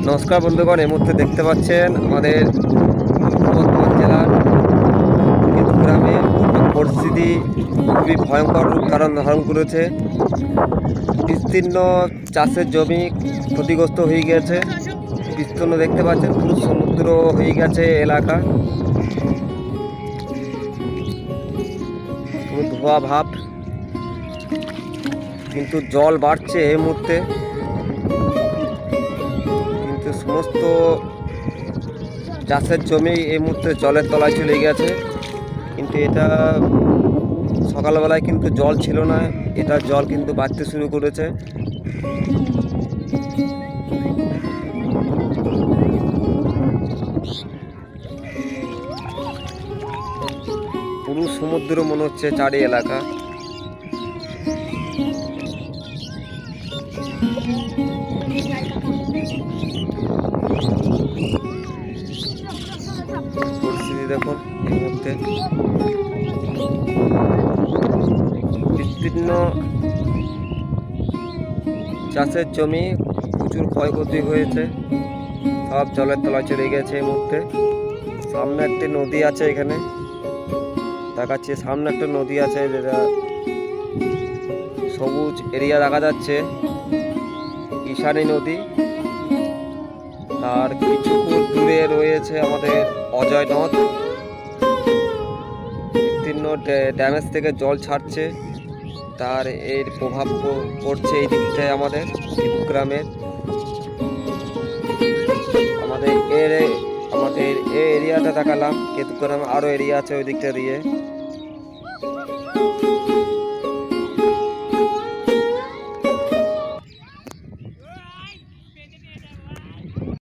নমস্কার বন্ধুগণ, এই মুহূর্তে দেখতে পাচ্ছেন আমাদের বর্ধমান জেলার গ্রামে পরিস্থিতি খুবই ভয়ঙ্কর রূপ ধারণ করেছে। বিস্তীর্ণ চাষের জমি ক্ষতিগ্রস্ত হয়ে গেছে। বিস্তীর্ণ দেখতে পাচ্ছেন, পুরো সমুদ্র হয়ে গেছে এলাকা, পুরো ধোয়া ভাব। কিন্তু জল বাড়ছে এই মুহূর্তে, কিন্তু সমস্ত চাষের জমি এই মুহূর্তে জলের তলায় চলে গেছে। কিন্তু এটা সকালবেলায় কিন্তু জল ছিল না, এটা জল কিন্তু বাড়তে শুরু করেছে। পুরো সমুদ্র মনে হচ্ছে চারি এলাকা। পরিস্থিতি দেখুন এই মুহূর্তে, বিস্তীর্ণ চাষের জমি প্রচুর ক্ষয়ক্ষতি হয়েছে, সব জলের তলায় চলে গেছে এই মুহূর্তে। সামনে একটি নদী আছে, এখানে দেখাচ্ছে সামনে একটা নদী আছে, যেটা সবুজ এরিয়া দেখা যাচ্ছে, ঈশানী নদী। তার কিছু দূরে রয়েছে আমাদের অজয় নদ। বিস্তীর্ণ ড্যামেজ থেকে জল ছাড়ছে, তার এর প্রভাব পড়ছে এই দিকটায় আমাদের গ্রামের। আমাদের এই এরিয়াটা দেখালাম, কেতুগ্রামে আরও এরিয়া আছে ওই দিকটা দিয়ে।